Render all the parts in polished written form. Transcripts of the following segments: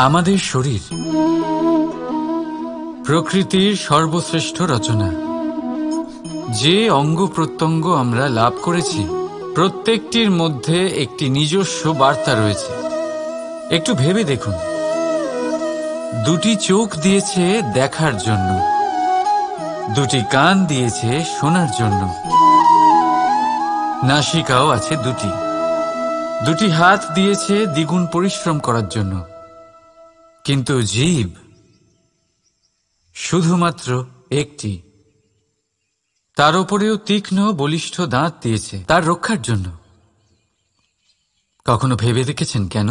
আমাদের শরীর প্রকৃতির সর্বশ্রেষ্ঠ রচনা। যে অঙ্গ প্রত্যঙ্গ আমরা লাভ করেছি প্রত্যেকটির মধ্যে একটি নিজস্ব বার্তা রয়েছে। একটু ভেবে দেখুন, দুটি চোখ দিয়েছে দেখার জন্য, দুটি কান দিয়েছে শোনার জন্য, নাসিকাও আছে দুটি, দুটি হাত দিয়েছে দ্বিগুণ পরিশ্রম করার জন্য। কিন্তু জীব শুধুমাত্র একটি, তার উপরেও তীক্ষ্ণ বলিষ্ঠ দাঁত দিয়েছে তার রক্ষার জন্য। কখনো ভেবে দেখেছেন কেন?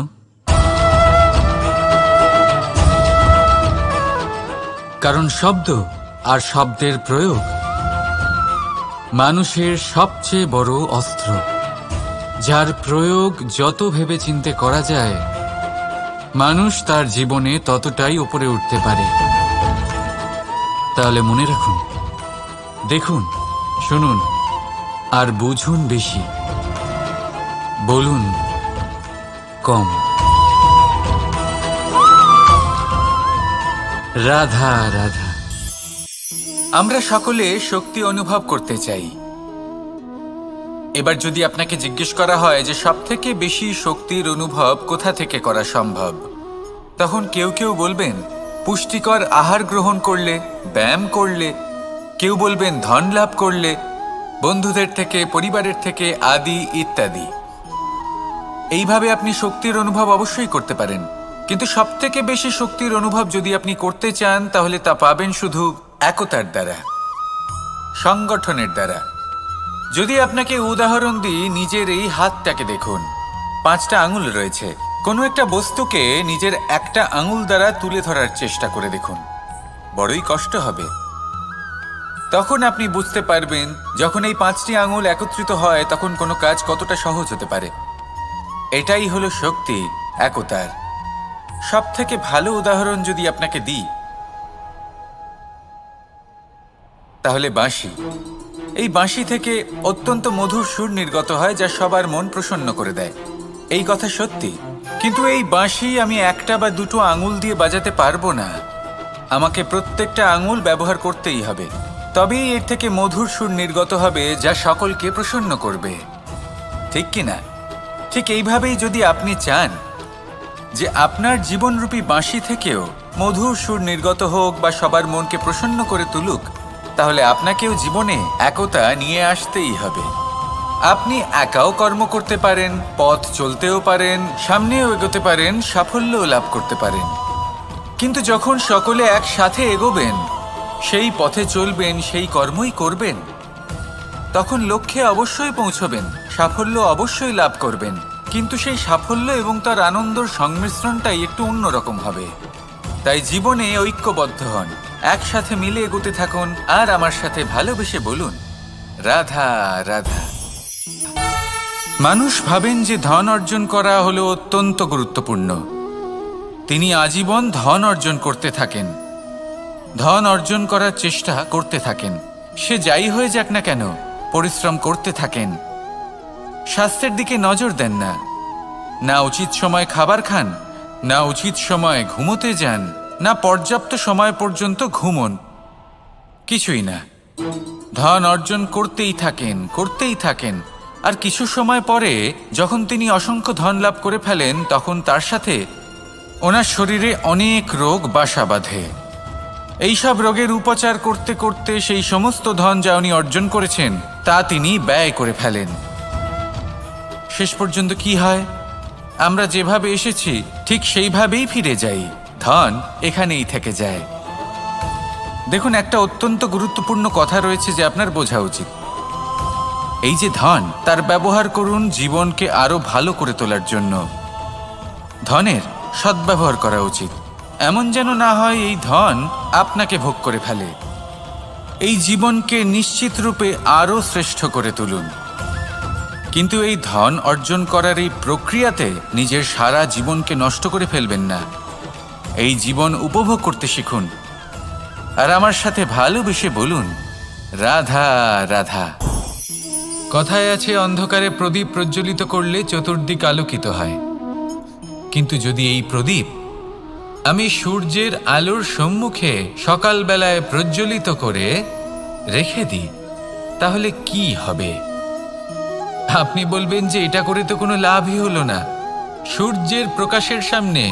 কারণ শব্দ আর শব্দের প্রয়োগ মানুষের সবচেয়ে বড় অস্ত্র, যার প্রয়োগ যত ভেবে চিন্তে করা যায় মানুষ তার জীবনে ততটাই উপরে উঠতে পারে। তাহলে মনে রাখুন, দেখুন, শুনুন আর বুঝুন বেশি, বলুন কম। রাধা রাধা। আমরা সকলে শক্তি অনুভব করতে চাই। এবার যদি আপনাকে জিজ্ঞেস করা হয় যে সবথেকে বেশি শক্তির অনুভব কোথা থেকে করা সম্ভব, তখন কেউ কেউ বলবেন পুষ্টিকর আহার গ্রহণ করলে, ব্যায়াম করলে, কেউ বলবেন ধন লাভ করলে, বন্ধুদের থেকে, পরিবারের থেকে, আদি ইত্যাদি। এইভাবে আপনি শক্তির অনুভব অবশ্যই করতে পারেন, কিন্তু সবথেকে বেশি শক্তির অনুভব যদি আপনি করতে চান তাহলে তা পাবেন শুধু একতার দ্বারা, সংগঠনের দ্বারা। যদি আপনাকে উদাহরণ দিই, নিজের এই হাতটাকে দেখুন, 5টা আঙুল রয়েছে। কোনো একটা বস্তুকে নিজের একটা আঙুল দ্বারা তুলে ধরার চেষ্টা করে দেখুন, বড়ই কষ্ট হবে। তখন আপনি বুঝতে পারবেন যখন এই 5টি আঙুল একত্রিত হয় তখন কোনো কাজ কতটা সহজ হতে পারে। এটাই হলো শক্তি, একতার। সবথেকে ভালো উদাহরণ যদি আপনাকে দিই তাহলে বাঁশি। এই বাঁশি থেকে অত্যন্ত মধুর সুর নির্গত হয় যা সবার মন প্রসন্ন করে দেয়। এই কথা সত্যি, কিন্তু এই বাঁশি আমি একটা বা দুটো আঙুল দিয়ে বাজাতে পারবো না। আমাকে প্রত্যেকটা আঙুল ব্যবহার করতেই হবে, তবেই এর থেকে মধুর সুর নির্গত হবে যা সকলকে প্রসন্ন করবে, ঠিক কিনা? ঠিক এইভাবেই যদি আপনি চান যে আপনার জীবনরূপী বাঁশি থেকেও মধুর সুর নির্গত হোক বা সবার মনকে প্রসন্ন করে তুলুক, তাহলে আপনাকেও জীবনে একতা নিয়ে আসতেই হবে। আপনি একাও কর্ম করতে পারেন, পথ চলতেও পারেন, সামনেও এগোতে পারেন, সাফল্যও লাভ করতে পারেন। কিন্তু যখন সকলে একসাথে এগোবেন, সেই পথে চলবেন, সেই কর্মই করবেন, তখন লক্ষ্যে অবশ্যই পৌঁছবেন, সাফল্য অবশ্যই লাভ করবেন। কিন্তু সেই সাফল্য এবং তার আনন্দর সংমিশ্রণটাই একটু অন্যরকম হবে। তাই জীবনে ঐক্যবদ্ধ হন, একসাথে মিলে এগোতে থাকুন, আর আমার সাথে ভালোবেসে বলুন রাধা রাধা। মানুষ ভাবেন যে ধন অর্জন করা হলো অত্যন্ত গুরুত্বপূর্ণ। তিনি আজীবন ধন অর্জন করতে থাকেন, ধন অর্জন করার চেষ্টা করতে থাকেন। সে যাই হয়ে যাক না কেন, পরিশ্রম করতে থাকেন। স্বাস্থ্যের দিকে নজর দেন না, না উচিত সময় খাবার খান, না উচিত সময় ঘুমোতে যান, না পর্যাপ্ত সময় পর্যন্ত ঘুমন, কিছুই না। ধন অর্জন করতেই থাকেন, করতেই থাকেন। আর কিছু সময় পরে যখন তিনি অসংখ্য ধন লাভ করে ফেলেন, তখন তার সাথে ওনার শরীরে অনেক রোগ বাসা বাঁধে। এইসব রোগের উপচার করতে করতে সেই সমস্ত ধন যা উনি অর্জন করেছেন তা তিনি ব্যয় করে ফেলেন। শেষ পর্যন্ত কি হয়? আমরা যেভাবে এসেছি ঠিক সেইভাবেই ফিরে যাই, ধন এখানেই থেকে যায়। দেখুন, একটা অত্যন্ত গুরুত্বপূর্ণ কথা রয়েছে যে আপনার বোঝা উচিত। এই যে ধন, তার ব্যবহার করুন জীবনকে আরো ভালো করে তোলার জন্য। ধনের সদ্ব্যবহার করা উচিত, এমন যেন না হয় এই ধন আপনাকে ভোগ করে ফেলে। এই জীবনকে নিশ্চিত রূপে আরো শ্রেষ্ঠ করে তুলুন। কিন্তু এই ধন অর্জন করার এই প্রক্রিয়াতে নিজের সারা জীবনকে নষ্ট করে ফেলবেন না। এই জীবন উপভোগ করতে শিখুন, আর আমার সাথে ভালোবেসে বলুন রাধা রাধা। কথায় আছে, অন্ধকারে প্রদীপ প্রজ্বলিত করলে চতুর্দিক আলোকিত হয়। কিন্তু যদি এই প্রদীপ আমি সূর্যের আলোর সম্মুখে সকালবেলায় প্রজ্বলিত করে রেখে দিই, তাহলে কি হবে? আপনি বলবেন যে এটা করে তো কোনো লাভই হলো না। সূর্যের প্রকাশের সামনে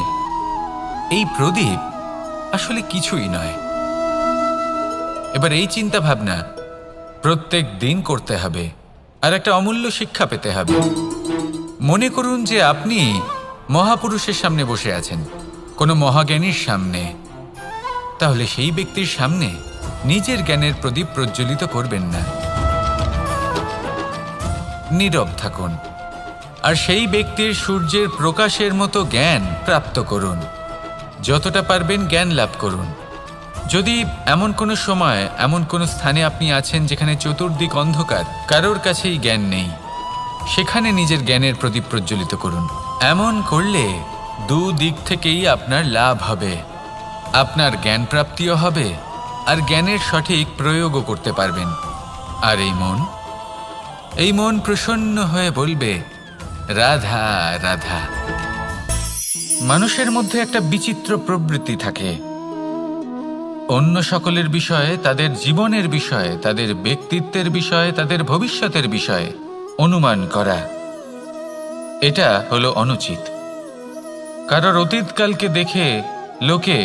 এই প্রদীপ আসলে কিছুই নয়। এবার এই চিন্তা ভাবনা প্রত্যেক দিন করতে হবে, আর একটা অমূল্য শিক্ষা পেতে হবে। মনে করুন যে আপনি মহাপুরুষের সামনে বসে আছেন, কোনো মহাজ্ঞানীর সামনে, তাহলে সেই ব্যক্তির সামনে নিজের জ্ঞানের প্রদীপ প্রজ্বলিত করবেন না, নীরব থাকুন আর সেই ব্যক্তির সূর্যের প্রকাশের মতো জ্ঞান প্রাপ্ত করুন। যতটা পারবেন জ্ঞান লাভ করুন। যদি এমন কোনো সময় এমন কোনো স্থানে আপনি আছেন যেখানে চতুর্দিক অন্ধকার, কারোর কাছেই জ্ঞান নেই, সেখানে নিজের জ্ঞানের প্রদীপ প্রজ্বলিত করুন। এমন করলে দুদিক থেকেই আপনার লাভ হবে। আপনার জ্ঞান প্রাপ্তিও হবে আর জ্ঞানের সঠিক প্রয়োগও করতে পারবেন। আর এই মন প্রসন্ন হয়ে বলবে, রাধা রাধা। মানুষের মধ্যে একটা বিচিত্র প্রবৃত্তি থাকে, অন্য সকলের বিষয়ে, তাদের জীবনের বিষয়ে, তাদের ব্যক্তিত্বের বিষয়ে, তাদের ভবিষ্যতের বিষয়ে অনুমান করা। এটা হলো অনুচিত। কারোর অতীতকালকে দেখে লোকে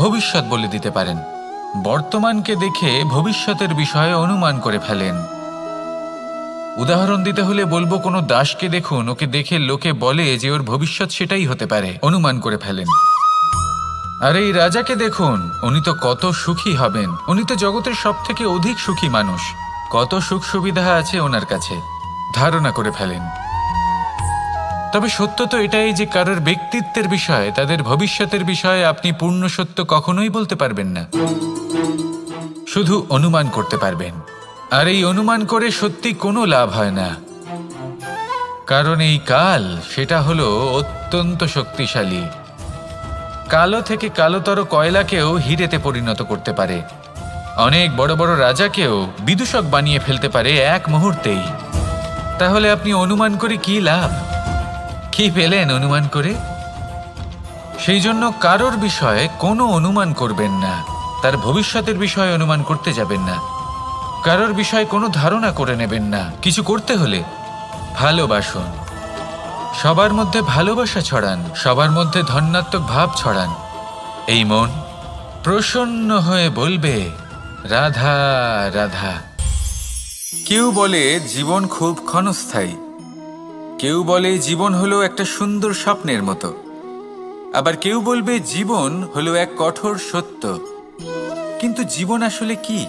ভবিষ্যৎ বলে দিতে পারেন, বর্তমানকে দেখে ভবিষ্যতের বিষয়ে অনুমান করে ফেলেন। উদাহরণ দিতে হলে বলবো, কোনো দাসকে দেখুন, ওকে দেখে লোকে বলে যে ওর ভবিষ্যৎ সেটাই হতে পারে, অনুমান করে ফেলেন। আর এই রাজাকে দেখুন, উনি তো কত সুখী হবেন, উনি তো জগতের সব থেকে অধিক সুখী মানুষ, কত সুখ সুবিধা আছে ওনার কাছে, ধারণা করে ফেলেন। তবে সত্য তো এটাই যে কারোর ব্যক্তিত্বের বিষয়ে, তাদের ভবিষ্যতের বিষয়ে আপনি পূর্ণ সত্য কখনোই বলতে পারবেন না, শুধু অনুমান করতে পারবেন। আর এই অনুমান করে সত্যি কোনো লাভ হয় না, কারণ এই কাল সেটা হলো অত্যন্ত শক্তিশালী। কালো থেকে কালোতর কয়লাকেও হীরেতে পরিণত করতে পারে, অনেক বড় বড় রাজাকেও বিদূষক বানিয়ে ফেলতে পারে এক মুহূর্তেই। তাহলে আপনি অনুমান করে কি লাভ? কি পেলেন অনুমান করে? সেই জন্য কারোর বিষয়ে কোনো অনুমান করবেন না, তার ভবিষ্যতের বিষয়ে অনুমান করতে যাবেন না, কারোর বিষয়ে কোনো ধারণা করে নেবেন না। কিছু করতে হলে ভালোবাসুন, সবার মধ্যে ভালোবাসা ছড়ান, সবার মধ্যে ধন্যাত্মক ভাব ছড়ান। এই মন প্রসন্ন হয়ে বলবে, রাধা রাধা। কেউ বলে জীবন খুব ক্ষণস্থায়ী, কেউ বলে জীবন হলো একটা সুন্দর স্বপ্নের মতো, আবার কেউ বলবে জীবন হলো এক কঠোর সত্য। কিন্তু জীবন আসলে কি?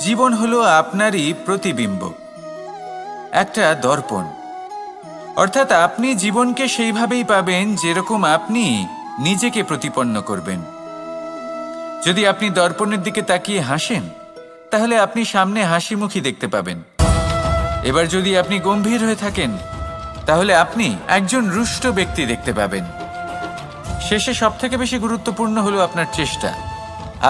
জীবন হলো আপনারই প্রতিবিম্ব, একটা দর্পণ। অর্থাৎ আপনি জীবনকে সেইভাবেই পাবেন যেরকম আপনি নিজেকে প্রতিপন্ন করবেন। যদি আপনি দর্পণের দিকে তাকিয়ে হাসেন, তাহলে আপনি সামনে হাসি মুখী দেখতে পাবেন। এবার যদি আপনি গম্ভীর হয়ে থাকেন, তাহলে আপনি একজন রুষ্ট ব্যক্তি দেখতে পাবেন। শেষে সবথেকে বেশি গুরুত্বপূর্ণ হলো আপনার চেষ্টা।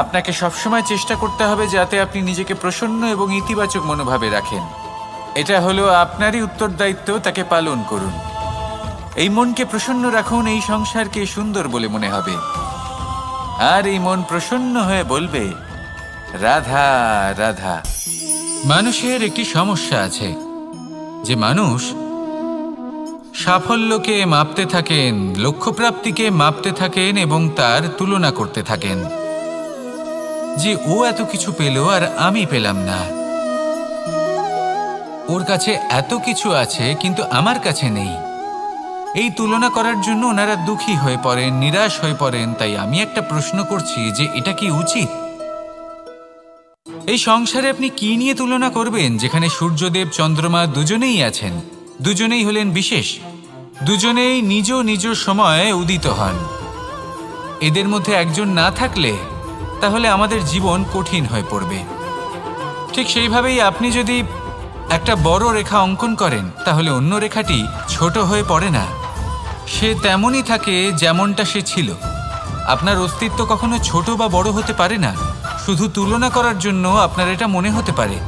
আপনাকে সবসময় চেষ্টা করতে হবে যাতে আপনি নিজেকে প্রসন্ন এবং ইতিবাচক মনোভাবে রাখেন। এটা হলো আপনারই উত্তরদায়িত্ব, তাকে পালন করুন। এই মনকে প্রসন্ন রাখুন, এই সংসারকে সুন্দর বলে মনে হবে। আর এই মন প্রসন্ন হয়ে বলবে, রাধা রাধা। মানুষের একটি সমস্যা আছে যে মানুষ সাফল্যকে মাপতে থাকেন, লক্ষ্যপ্রাপ্তিকে মাপতে থাকেন এবং তার তুলনা করতে থাকেন যে ও এত কিছু পেল আর আমি পেলাম না, ওর কাছে এত কিছু আছে কিন্তু আমার কাছে নেই। এই তুলনা করার জন্য ওনারা দুঃখী হয়ে পড়েন, নিরাশ হয়ে পড়েন। তাই আমি একটা প্রশ্ন করছি যে এটা কি উচিত? এই সংসারে আপনি কি নিয়ে তুলনা করবেন, যেখানে সূর্যদেব চন্দ্রমা দুজনেই আছেন, দুজনেই হলেন বিশেষ, দুজনেই নিজ নিজ সময়ে উদিত হন। এদের মধ্যে একজন না থাকলে তাহলে আমাদের জীবন কঠিন হয়ে পড়বে। ঠিক সেইভাবেই আপনি যদি একটা বড় রেখা অঙ্কন করেন, তাহলে অন্য রেখাটি ছোট হয়ে পড়ে না, সে তেমনই থাকে যেমনটা সে ছিল। আপনার অস্তিত্ব কখনো ছোট বা বড় হতে পারে না, শুধু তুলনা করার জন্য আপনার এটা মনে হতে পারে।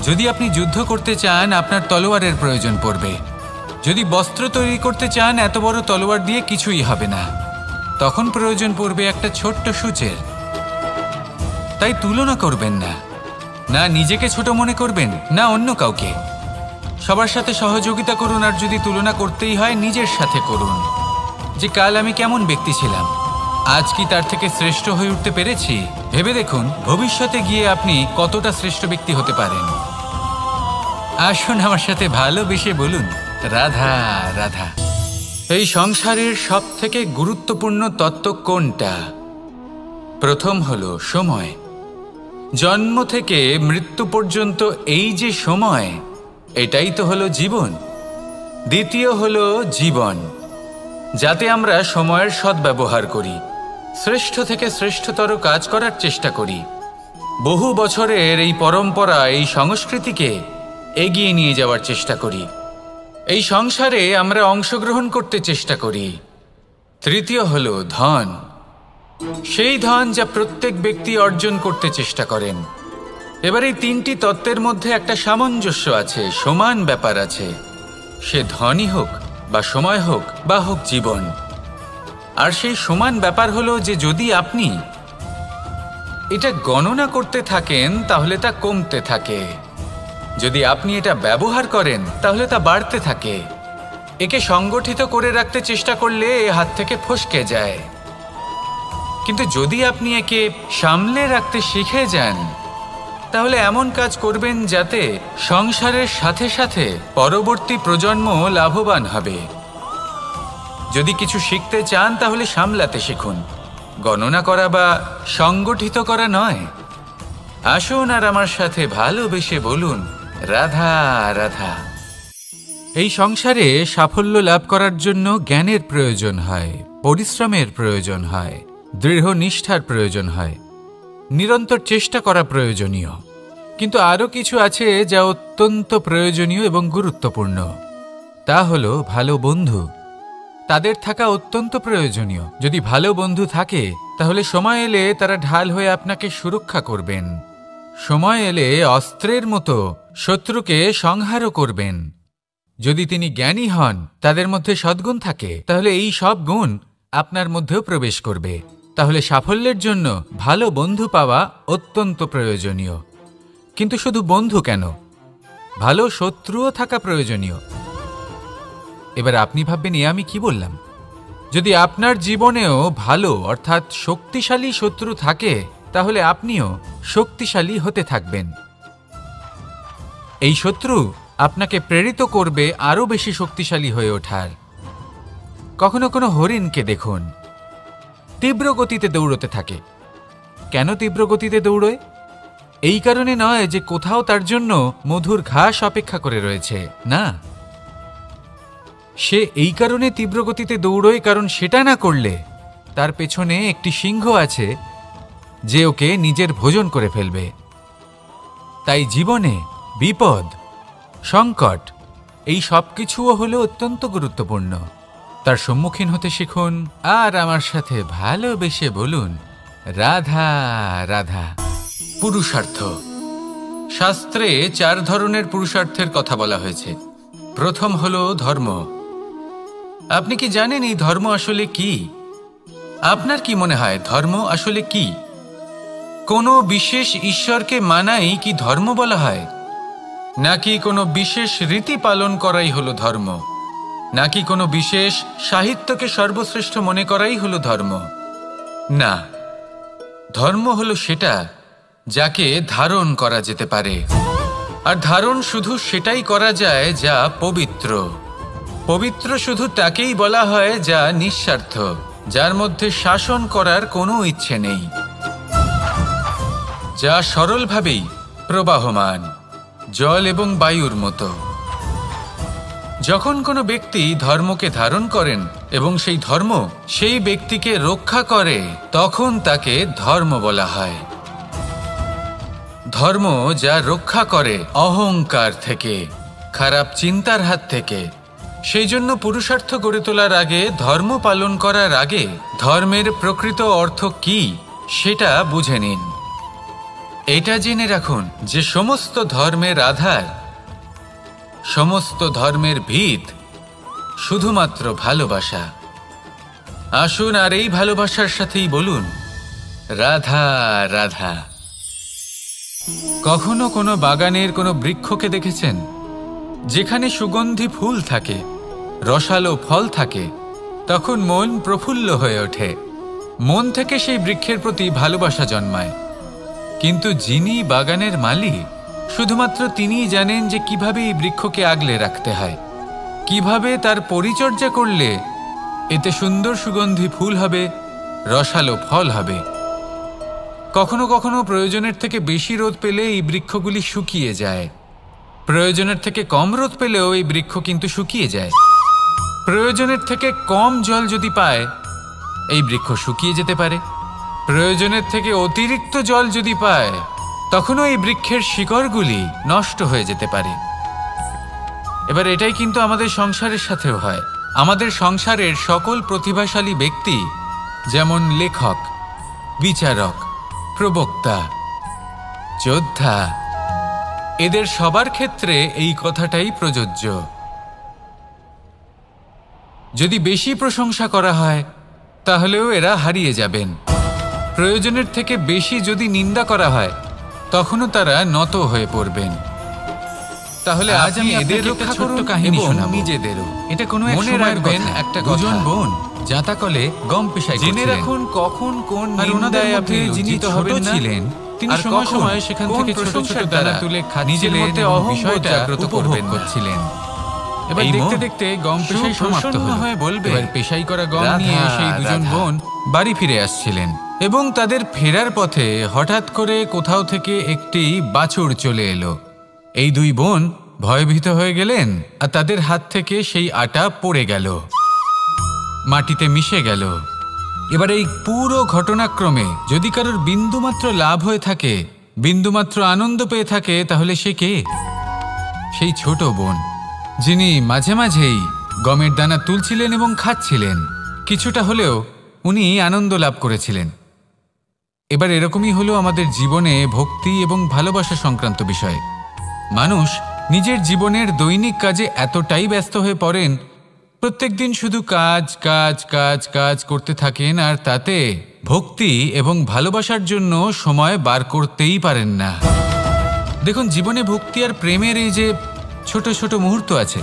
যদি আপনি যুদ্ধ করতে চান, আপনার তলোয়ারের প্রয়োজন পড়বে। যদি বস্ত্র তৈরি করতে চান, এত বড় তলোয়ার দিয়ে কিছুই হবে না। তখন প্রয়োজন পড়বে একটা ছোট্ট সূচের। তাই তুলনা করবেন না, না নিজেকে ছোট মনে করবেন, না অন্য কাউকে। সবার সাথে সহযোগিতা করুন, আর যদি তুলনা করতেই হয় নিজের সাথে করুন, যে কাল আমি কেমন ব্যক্তি ছিলাম, আজ কি তার থেকে শ্রেষ্ঠ হয়ে উঠতে পেরেছি। ভেবে দেখুন ভবিষ্যতে গিয়ে আপনি কতটা শ্রেষ্ঠ ব্যক্তি হতে পারেন। আসুন আমার সাথে ভালোবেসে বলুন, রাধা রাধা। এই সংসারের সব থেকে গুরুত্বপূর্ণ তত্ত্ব কোনটা? প্রথম হলো সময়। জন্ম থেকে মৃত্যু পর্যন্ত এই যে সময়, এটাই তো হলো জীবন। দ্বিতীয় হলো জীবন, যাতে আমরা সময়ের সদ্ব্যবহার করি, শ্রেষ্ঠ থেকে শ্রেষ্ঠতর কাজ করার চেষ্টা করি। বহু বছরের এই পরম্পরা, এই সংস্কৃতিকে এগিয়ে নিয়ে যাওয়ার চেষ্টা করি। এই সংসারে আমরা অংশগ্রহণ করতে চেষ্টা করি। তৃতীয় হলো ধন, সেই ধন যা প্রত্যেক ব্যক্তি অর্জন করতে চেষ্টা করেন। এবার এই তিনটি তত্ত্বের মধ্যে একটা সামঞ্জস্য আছে, সমান ব্যাপার আছে। সে ধনই হোক বা সময় হোক বা হোক জীবন। আর সেই সমান ব্যাপার হলো যে যদি আপনি এটা গণনা করতে থাকেন তাহলে তা কমতে থাকে, যদি আপনি এটা ব্যবহার করেন তাহলে তা বাড়তে থাকে। একে সংগঠিত করে রাখতে চেষ্টা করলে এ হাত থেকে ফসকে যায়, কিন্তু যদি আপনি একে সামলে রাখতে শিখে যান তাহলে এমন কাজ করবেন যাতে সংসারের সাথে সাথে পরবর্তী প্রজন্ম লাভবান হবে। যদি কিছু শিখতে চান তাহলে সামলাতে শিখুন, গণনা করা বা সংগঠিত করা নয়। আসুন আর আমার সাথে ভালোবেসে বলুন, রাধা রাধা। এই সংসারে সাফল্য লাভ করার জন্য জ্ঞানের প্রয়োজন হয়, পরিশ্রমের প্রয়োজন হয়, দৃঢ় নিষ্ঠার প্রয়োজন হয়, নিরন্তর চেষ্টা করা প্রয়োজনীয়। কিন্তু আরও কিছু আছে যা অত্যন্ত প্রয়োজনীয় এবং গুরুত্বপূর্ণ। তা হলো ভালো বন্ধু। তাদের থাকা অত্যন্ত প্রয়োজনীয়। যদি ভালো বন্ধু থাকে তাহলে সময় এলে তারা ঢাল হয়ে আপনাকে সুরক্ষা করবেন। সময় এলে অস্ত্রের মতো শত্রুকে সংহারও করবেন। যদি তিনি জ্ঞানী হন, তাদের মধ্যে সদ্গুণ থাকে, তাহলে এই সব গুণ আপনার মধ্যেও প্রবেশ করবে। তাহলে সাফল্যের জন্য ভালো বন্ধু পাওয়া অত্যন্ত প্রয়োজনীয়। কিন্তু শুধু বন্ধু কেন, ভালো শত্রুও থাকা প্রয়োজনীয়। এবার আপনি ভাববেন, এ আমি কি বললাম? যদি আপনার জীবনেও ভালো অর্থাৎ শক্তিশালী শত্রু থাকে তাহলে আপনিও শক্তিশালী হতে থাকবেন। এই শত্রু আপনাকে প্রেরিত করবে আরও বেশি শক্তিশালী হয়ে ওঠার। কখনো কোনো হরিণকে দেখুন, তীব্র গতিতে দৌড়তে থাকে। কেন তীব্র গতিতে দৌড়য়? এই কারণে নয় যে কোথাও তার জন্য মধুর ঘাস অপেক্ষা করে রয়েছে, না। সে এই কারণে তীব্র গতিতে দৌড়য় কারণ সেটা না করলে তার পেছনে একটি সিংহ আছে যে ওকে নিজের ভোজন করে ফেলবে। তাই জীবনে বিপদ, সংকট, এই সব কিছুও হলো অত্যন্ত গুরুত্বপূর্ণ। তার সম্মুখীন হতে শিখুন আর আমার সাথে ভালোবেসে বলুন, রাধা রাধা। পুরুষার্থ। শাস্ত্রে 4 ধরনের পুরুষার্থের কথা বলা হয়েছে। প্রথম হলো ধর্ম। আপনি কি জানেন এই ধর্ম আসলে কি? আপনার কি মনে হয় ধর্ম আসলে কি? কোনো বিশেষ ঈশ্বরকে মানাই কি ধর্ম বলা হয়? নাকি কোনো বিশেষ রীতি পালন করাই হলো ধর্ম? নাকি কোনো বিশেষ সাহিত্যকে সর্বশ্রেষ্ঠ মনে করাই হলো ধর্ম? না, ধর্ম হলো সেটা যাকে ধারণ করা যেতে পারে। আর ধারণ শুধু সেটাই করা যায় যা পবিত্র। পবিত্র শুধু তাকেই বলা হয় যা নিঃস্বার্থ, যার মধ্যে শাসন করার কোনো ইচ্ছে নেই, যা সরলভাবেই প্রবাহমান, জল এবং বায়ুর মতো। যখন কোনো ব্যক্তি ধর্মকে ধারণ করেন এবং সেই ধর্ম সেই ব্যক্তিকে রক্ষা করে, তখন তাকে ধর্ম বলা হয়। ধর্ম যা রক্ষা করে অহংকার থেকে, খারাপ চিন্তার হাত থেকে। সেই জন্য পুরুষার্থ গড়ে তোলার আগে, ধর্ম পালন করার আগে ধর্মের প্রকৃত অর্থ কি সেটা বুঝে নিন। এটা জেনে রাখুন যে সমস্ত ধর্মের আধার, সমস্ত ধর্মের ভিত শুধুমাত্র ভালোবাসা। আসুন আর এই ভালোবাসার সাথেই বলুন, রাধা রাধা। কখনো কোনো বাগানের কোনো বৃক্ষকে দেখেছেন যেখানে সুগন্ধি ফুল থাকে, রসালো ফল থাকে? তখন মন প্রফুল্ল হয়ে ওঠে, মন থেকে সেই বৃক্ষের প্রতি ভালোবাসা জন্মায়। কিন্তু যিনি বাগানের মালিক, শুধুমাত্র তিনিই জানেন যে কিভাবে এই বৃক্ষকে আগলে রাখতে হয়, কিভাবে তার পরিচর্যা করলে এতে সুন্দর সুগন্ধি ফুল হবে, রসালো ফল হবে। কখনো কখনো প্রয়োজনের থেকে বেশি রোদ পেলে এই বৃক্ষগুলি শুকিয়ে যায়, প্রয়োজনের থেকে কম রোদ পেলেও এই বৃক্ষ কিন্তু শুকিয়ে যায়। প্রয়োজনের থেকে কম জল যদি পায়, এই বৃক্ষ শুকিয়ে যেতে পারে। প্রয়োজনের থেকে অতিরিক্ত জল যদি পায়, তখনও এই বৃক্ষের শিকড়গুলি নষ্ট হয়ে যেতে পারে। এবার এটাই কিন্তু আমাদের সংসারের সাথেও হয়। আমাদের সংসারের সকল প্রতিভাশালী ব্যক্তি, যেমন লেখক, বিচারক, প্রবক্তা, যোদ্ধা, এদের সবার ক্ষেত্রে এই কথাটাই প্রযোজ্য। যদি বেশি প্রশংসা করা হয়, তাহলেও এরা হারিয়ে যাবেন। প্রয়োজনের থেকে বেশি যদি নিন্দা করা হয়, তখনও তারা নত হয়ে পড়বেন। তাহলে আজ আমি এদের রক্ষা ছোট্ট কাহিনী শোনাবো, নিজেদেরও। এটা কোনো মনে রাখবেন একটা দুজন বোন জাতাকলে গম পেশাই জেনে রাখুন কখন কোন নিন্দায় আপনি লজ্জিত হবেন ছিলেন। তিনি সময় সময় সেখান থেকে ছোট ছোট দানা তুলে নিজের মধ্যে অহংবোধ জাগ্রত করছিলেন। এবার দেখতে দেখতে গম পেশাই সমাপ্ত হয়ে বলবে, এবার পেশাই করা গম নিয়ে সেই দুজন বোন বাড়ি ফিরে আসছিলেন এবং তাদের ফেরার পথে হঠাৎ করে কোথাও থেকে একটি বাছুর চলে এলো। এই দুই বোন ভয়ভীত হয়ে গেলেন আর তাদের হাত থেকে সেই আটা পড়ে গেল, মাটিতে মিশে গেল। এবার এই পুরো ঘটনাক্রমে যদি কারোর বিন্দুমাত্র লাভ হয়ে থাকে, বিন্দুমাত্র আনন্দ পেয়ে থাকে, তাহলে সে কে? সেই ছোট বোন, যিনি মাঝে মাঝেই গমের দানা তুলছিলেন এবং খাচ্ছিলেন। কিছুটা হলেও উনি আনন্দ লাভ করেছিলেন। এবার এরকমই হলো আমাদের জীবনে ভক্তি এবং ভালোবাসা সংক্রান্ত বিষয়। মানুষ নিজের জীবনের দৈনিক কাজে এতটাই ব্যস্ত হয়ে পড়েন, প্রত্যেক দিন শুধু কাজ কাজ কাজ কাজ করতে থাকেন, আর তাতে ভক্তি এবং ভালোবাসার জন্য সময় বার করতেই পারেন না। দেখুন, জীবনে ভক্তি আর প্রেমের এই যে ছোট ছোট মুহূর্ত আছে,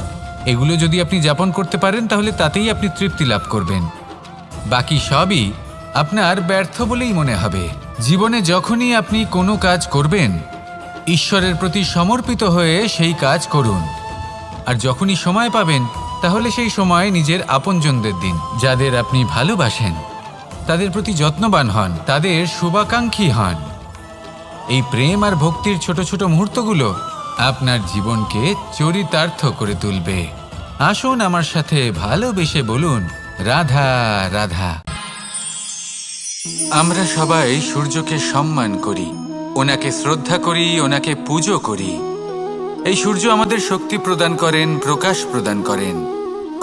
এগুলো যদি আপনি যাপন করতে পারেন, তাহলে তাতেই আপনি তৃপ্তি লাভ করবেন। বাকি সবই আপনার ব্যর্থ বলেই মনে হবে। জীবনে যখনই আপনি কোনো কাজ করবেন, ঈশ্বরের প্রতি সমর্পিত হয়ে সেই কাজ করুন। আর যখনই সময় পাবেন, তাহলে সেই সময় নিজের আপনজনদের দিন। যাদের আপনি ভালোবাসেন তাদের প্রতি যত্নবান হন, তাদের শুভাকাঙ্ক্ষী হন। এই প্রেম আর ভক্তির ছোট ছোট মুহূর্তগুলো আপনার জীবনকে চরিতার্থ করে তুলবে। আসুন আমার সাথে ভালোবেসে বলুন, রাধা রাধা। আমরা সবাই সূর্যকে সম্মান করি, ওনাকে শ্রদ্ধা করি, ওনাকে পুজো করি। এই সূর্য আমাদের শক্তি প্রদান করেন, প্রকাশ প্রদান করেন।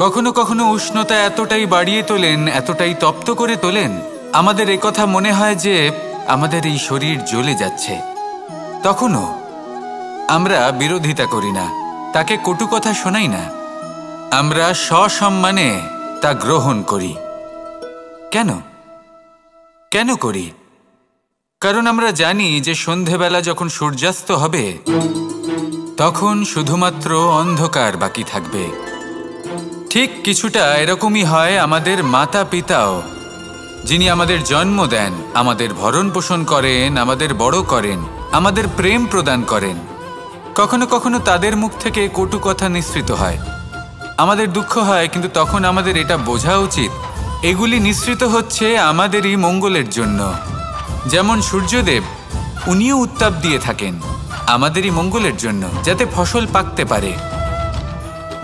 কখনো কখনো উষ্ণতা এতটাই বাড়িয়ে তোলেন, এতটাই তপ্ত করে তোলেন, আমাদের একথা মনে হয় যে আমাদের এই শরীর জ্বলে যাচ্ছে। তখনও আমরা বিরোধিতা করি না, তাকে কটু কথা শোনাই না, আমরা সসম্মানে তা গ্রহণ করি। কেন কেন করি? কারণ আমরা জানি যে সন্ধেবেলা যখন সূর্যাস্ত হবে, তখন শুধুমাত্র অন্ধকার বাকি থাকবে। ঠিক কিছুটা এরকমই হয় আমাদের মাতা পিতাও, যিনি আমাদের জন্ম দেন, আমাদের ভরণ পোষণ করেন, আমাদের বড় করেন, আমাদের প্রেম প্রদান করেন। কখনো কখনো তাদের মুখ থেকে কটু কথা নিঃসৃত হয়, আমাদের দুঃখ হয়, কিন্তু তখন আমাদের এটা বোঝা উচিত এগুলি নিঃসৃত হচ্ছে আমাদেরই মঙ্গলের জন্য। যেমন সূর্যদেব, উনিও উত্তাপ দিয়ে থাকেন আমাদেরই মঙ্গলের জন্য, যাতে ফসল পাকতে পারে,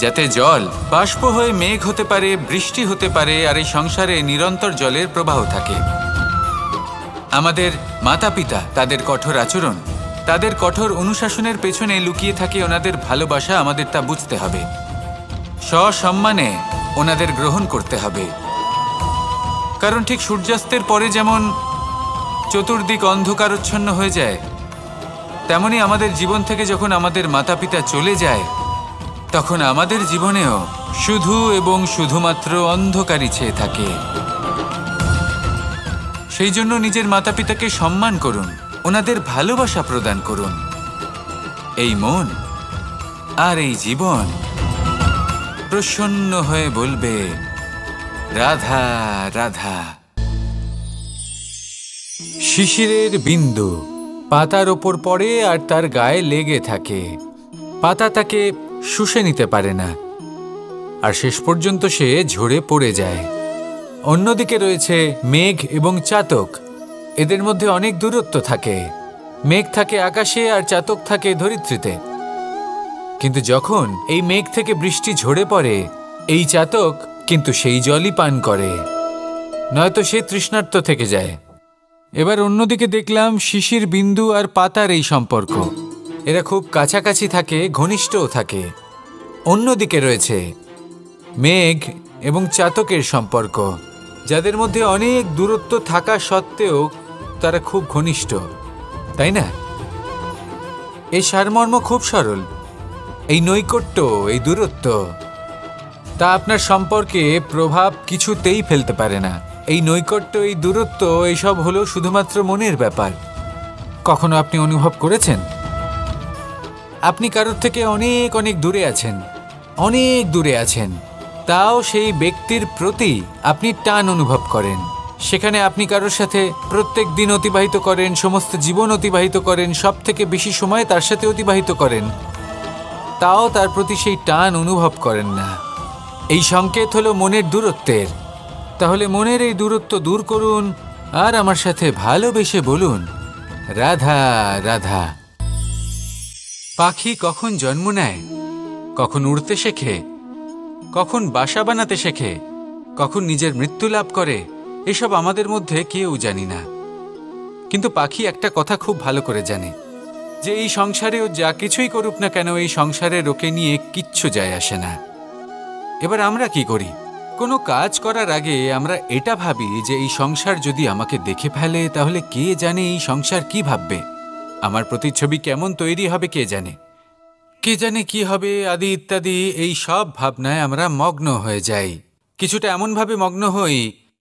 যাতে জল বাষ্প হয়ে মেঘ হতে পারে, বৃষ্টি হতে পারে, আর এই সংসারে নিরন্তর জলের প্রবাহ থাকে। আমাদের মাতা পিতা, তাদের কঠোর আচরণ, তাদের কঠোর অনুশাসনের পেছনে লুকিয়ে থাকে ওনাদের ভালোবাসা। আমাদের তা বুঝতে হবে, সসম্মানে ওনাদের গ্রহণ করতে হবে। কারণ ঠিক সূর্যাস্তের পরে যেমন চতুর্দিক অন্ধকারচ্ছন্ন হয়ে যায়, তেমনি আমাদের জীবন থেকে যখন আমাদের মাতা পিতা চলে যায়, তখন আমাদের জীবনেও শুধু এবং শুধুমাত্র অন্ধকারই ছেয়ে থাকে। সেই জন্য নিজের মাতা পিতাকে সম্মান করুন, ওনাদের ভালোবাসা প্রদান করুন। এই মন আর এই জীবন প্রসন্ন হয়ে বলবে রাধা রাধা। শিশিরের বিন্দু পাতার ওপর পড়ে আর তার গায়ে লেগে থাকে। পাতা তাকে শুষে নিতে পারে না, আর শেষ পর্যন্ত সে ঝরে পড়ে যায়। অন্যদিকে রয়েছে মেঘ এবং চাতক। এদের মধ্যে অনেক দূরত্ব থাকে। মেঘ থাকে আকাশে আর চাতক থাকে ধরিত্রীতে। কিন্তু যখন এই মেঘ থেকে বৃষ্টি ঝরে পড়ে, এই চাতক কিন্তু সেই জলই পান করে, নয়তো সে তৃষ্ণার্ত থেকে যায়। এবার অন্যদিকে দেখলাম শিশির বিন্দু আর পাতার এই সম্পর্ক। এরা খুব কাছাকাছি থাকে, ঘনিষ্ঠও থাকে। অন্যদিকে রয়েছে মেঘ এবং চাতকের সম্পর্ক, যাদের মধ্যে অনেক দূরত্ব থাকা সত্ত্বেও তারা খুব ঘনিষ্ঠ, তাই না? এই সারমর্ম খুব সরল। এই নৈকট্য, এই দূরত্ব, তা আপনার সম্পর্কে প্রভাব কিছুতেই ফেলতে পারে না। এই নৈকট্য, এই দূরত্ব, এইসব হলো শুধুমাত্র মনের ব্যাপার। কখনো আপনি অনুভব করেছেন আপনি কারোর থেকে অনেক অনেক দূরে আছেন, অনেক দূরে আছেন, তাও সেই ব্যক্তির প্রতি আপনি টান অনুভব করেন। সেখানে আপনি কারোর সাথে প্রত্যেক দিন অতিবাহিত করেন, সমস্ত জীবন অতিবাহিত করেন, সব থেকে বেশি সময় তার সাথে অতিবাহিত করেন, তাও তার প্রতি সেই টান অনুভব করেন না। এই সংকেত হলো মনের দূরত্বের। তাহলে মনের এই দূরত্ব দূর করুন আর আমার সাথে ভালোবেসে বলুন রাধা রাধা। পাখি কখন জন্ম নেয়, কখন উড়তে শেখে, কখন বাসা বানাতে শেখে, কখন নিজের মৃত্যু লাভ করে, এসব আমাদের মধ্যে কেউ জানি না। কিন্তু পাখি একটা কথা খুব ভালো করে জানে, যে এই সংসারে ও যা কিছুই করুক না কেন, এই সংসারে ওকে নিয়ে কিচ্ছু যায় আসে না। এবার আমরা কি করি? কোনো কাজ করার আগে আমরা এটা ভাবি যে এই সংসার যদি আমাকে দেখে ফেলে, তাহলে কে জানে এই সংসার কি ভাববে, আমার প্রতিচ্ছবি কেমন তৈরি হবে কে জানে, কে জানে কি হবে আদি ইত্যাদি। এই সব ভাবনায় আমরা মগ্ন হয়ে যাই। কিছুটা এমনভাবে মগ্ন হই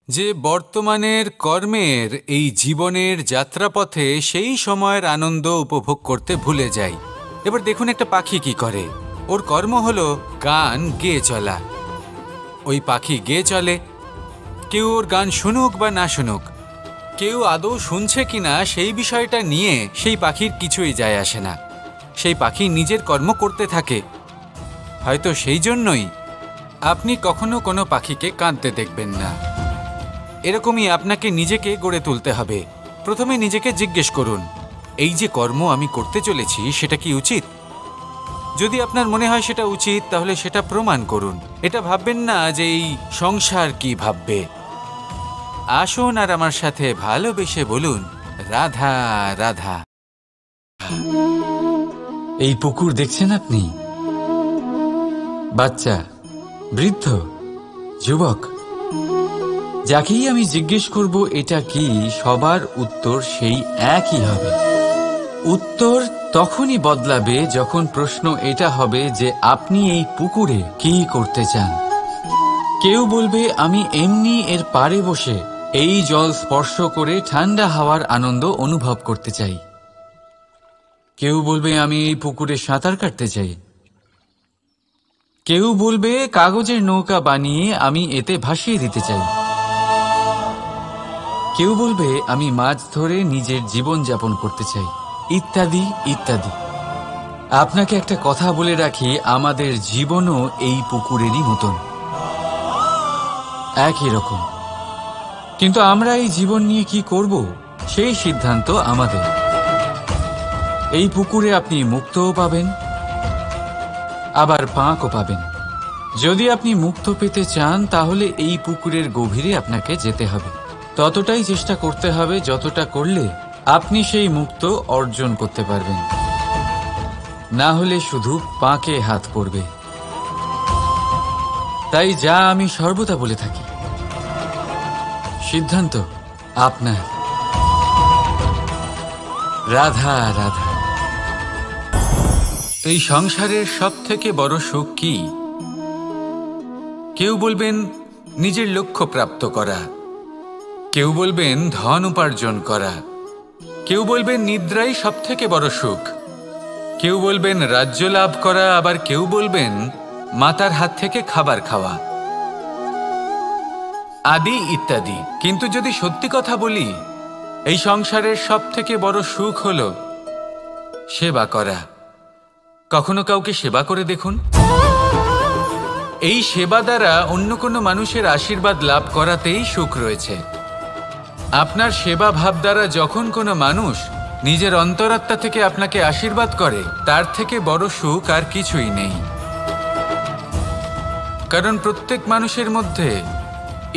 যে বর্তমানের কর্মের এই জীবনের যাত্রাপথে সেই সময়ের আনন্দ উপভোগ করতে ভুলে যাই। এবার দেখুন একটা পাখি কি করে। ওর কর্ম হলো গান গেয়ে চলা। ওই পাখি গেয়ে চলে, কেউ ওর গান শুনুক বা না শুনুক, কেউ আদৌ শুনছে কিনা সেই বিষয়টা নিয়ে সেই পাখির কিছুই যায় আসে না। সেই পাখি নিজের কর্ম করতে থাকে। হয়তো সেই জন্যই আপনি কখনো কোনো পাখিকে কাঁদতে দেখবেন না। এরকমই আপনাকে নিজেকে গড়ে তুলতে হবে। প্রথমে নিজেকে জিজ্ঞেস করুন, এই যে কর্ম আমি করতে চলেছি সেটা কি উচিত? যদি আপনার মনে হয় সেটা উচিত, তাহলে সেটা প্রমাণ করুন। এটা ভাববেন না যে এই সংসার কি ভাববে। আসুন আর আমার সাথে ভালোবেসে বলুন রাধা রাধা। এই পুকুর দেখছেন আপনি? বাচ্চা, বৃদ্ধ, যুবক, যাকেই আমি জিজ্ঞেস করব এটা কি, সবার উত্তর সেই একই হবে। উত্তর তখনই বদলাবে যখন প্রশ্ন এটা হবে যে আপনি এই পুকুরে কি করতে চান। কেউ বলবে আমি এমনি এর পাড়ে বসে এই জল স্পর্শ করে ঠান্ডা হাওয়ার আনন্দ অনুভব করতে চাই। কেউ বলবে আমি এই পুকুরে সাঁতার কাটতে চাই। কেউ বলবে কাগজের নৌকা বানিয়ে আমি এতে ভাসিয়ে দিতে চাই। কেউ বলবে আমি মাছ ধরে নিজের জীবন যাপন করতে চাই, ইত্যাদি ইত্যাদি। আপনাকে একটা কথা বলে রাখি, আমাদের জীবনও এই পুকুরেরই মতন, একই রকম। কিন্তু আমরা এই জীবন নিয়ে কি করব সেই সিদ্ধান্ত আমাদের। এই পুকুরে আপনি মুক্তও পাবেন, আবার পাঁকও পাবেন। যদি আপনি মুক্ত পেতে চান, তাহলে এই পুকুরের গভীরে আপনাকে যেতে হবে। ততটাই চেষ্টা করতে হবে যতটা করলে আপনি সেই মুক্ত অর্জন করতে পারবেন। না হলে শুধু পাঁকে হাত পড়বে। তাই যা আমি সর্বদা বলে থাকি, সিদ্ধান্ত আপনার। রাধা রাধা। এই সংসারের সব থেকে বড় সুখ কি? কেউ বলবেন নিজের লক্ষ্য প্রাপ্ত করা, কেউ বলবেন ধন উপার্জন করা, কেউ বলবেন নিদ্রাই সবথেকে বড় সুখ, কেউ বলবেন রাজ্য লাভ করা, আবার কেউ বলবেন মাতার হাত থেকে খাবার খাওয়া, আদি ইত্যাদি। কিন্তু যদি সত্যি কথা বলি, এই সংসারের সবথেকে বড় সুখ হল সেবা করা। কখনো কাউকে সেবা করে দেখুন। এই সেবা দ্বারা অন্য কোনো মানুষের আশীর্বাদ লাভ করাতেই সুখ রয়েছে। আপনার সেবা ভাব দ্বারা যখন কোনো মানুষ নিজের অন্তরাত্মা থেকে আপনাকে আশীর্বাদ করে, তার থেকে বড় সুখ আর কিছুই নেই। কারণ প্রত্যেক মানুষের মধ্যে